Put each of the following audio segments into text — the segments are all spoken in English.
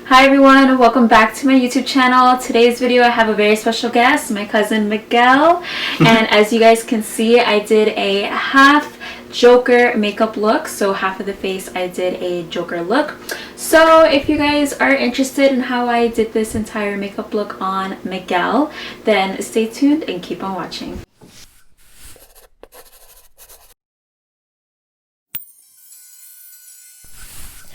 Hi everyone, welcome back to my YouTube channel. Today's video I have a very special guest, my cousin Miguel. And as you guys can see, I did a half Joker makeup look. So half of the face I did a Joker look. So if you guys are interested in how I did this entire makeup look on Miguel, then stay tuned and keep on watching.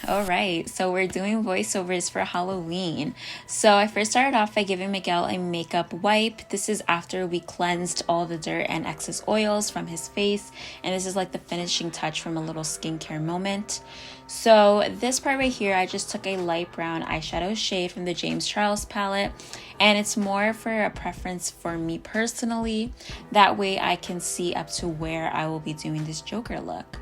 Alright, so we're doing voiceovers for Halloween. So I first started off by giving Miguel a makeup wipe. This is after we cleansed all the dirt and excess oils from his face. And this is like the finishing touch from a little skincare moment. So this part right here, I just took a light brown eyeshadow shade from the James Charles palette. And it's more for a preference for me personally. That way I can see up to where I will be doing this Joker look.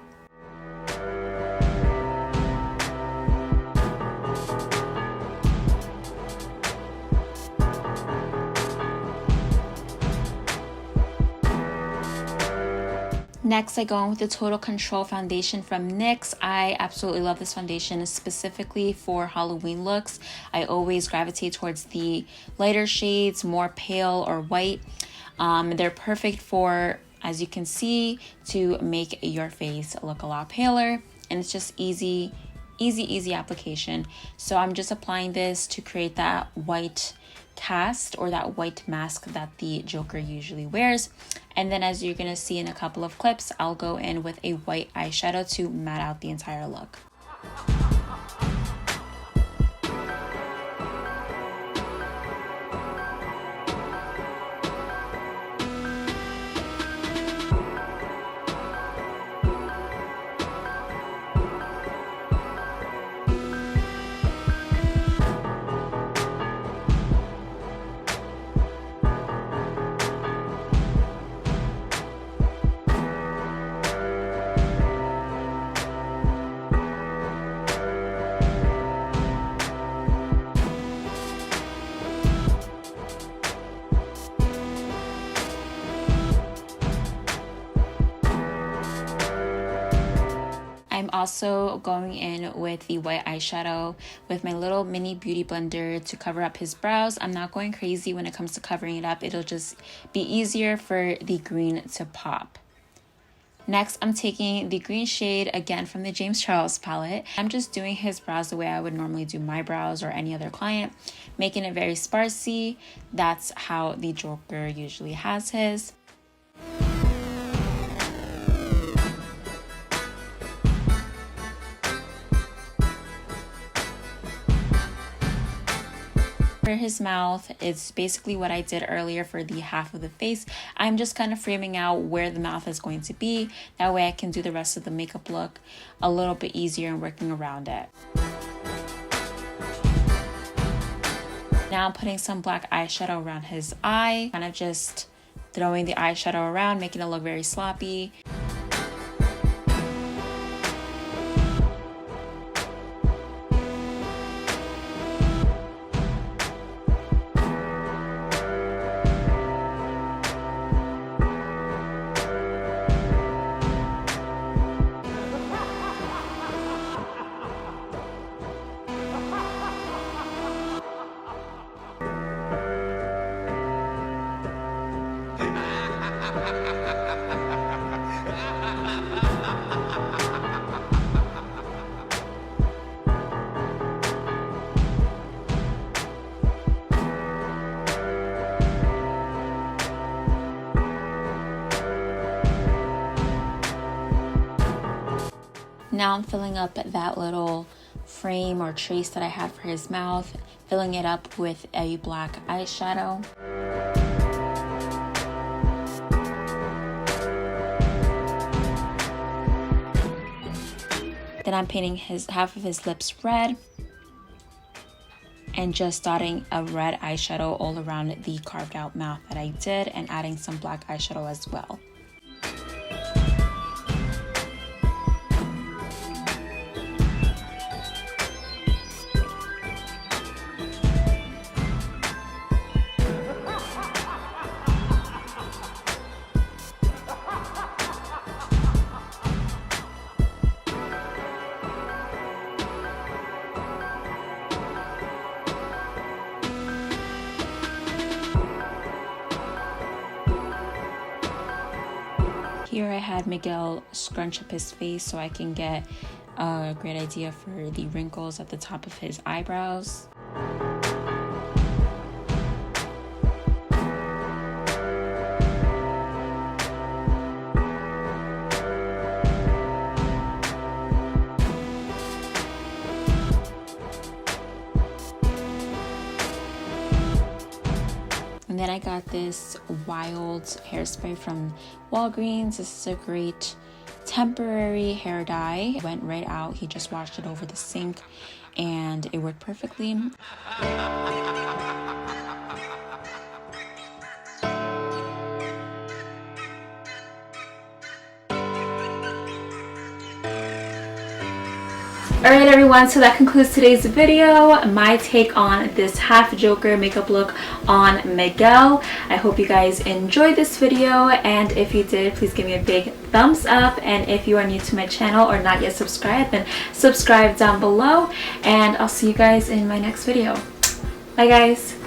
Next, I go in with the Total Control foundation from NYX. I absolutely love this foundation, specifically for Halloween looks. I always gravitate towards the lighter shades, more pale or white. They're perfect for, as you can see, to make your face look a lot paler. And it's just easy application. So I'm just applying this to create that white cast or that white mask that the Joker usually wears. And then as you're gonna see in a couple of clips, I'll go in with a white eyeshadow to matte out the entire look. I'm also going in with the white eyeshadow with my little mini beauty blender to cover up his brows. I'm not going crazy when it comes to covering it up. It'll just be easier for the green to pop. Next, I'm taking the green shade again from the James Charles palette. I'm just doing his brows the way I would normally do my brows or any other client, making it very sparsy. That's how the Joker usually has his. For his mouth, it's basically what I did earlier for the half of the face. I'm just kind of framing out where the mouth is going to be. That way I can do the rest of the makeup look a little bit easier and working around it. Now I'm putting some black eyeshadow around his eye, kind of just throwing the eyeshadow around, making it look very sloppy. Now I'm filling up that little frame or trace that I had for his mouth, filling it up with a black eyeshadow. Then I'm painting half of his lips red and just dotting a red eyeshadow all around the carved out mouth that I did and adding some black eyeshadow as well. had Miguel scrunch up his face so I can get a great idea for the wrinkles at the top of his eyebrows. And then I got this wild hairspray from Walgreens. This is a great temporary hair dye. It went right out. He just washed it over the sink and it worked perfectly. Alright everyone, so that concludes today's video. My take on this half Joker makeup look on Miguel. I hope you guys enjoyed this video, and if you did, please give me a big thumbs up. And if you are new to my channel or not yet subscribed, then subscribe down below, and I'll see you guys in my next video. Bye guys!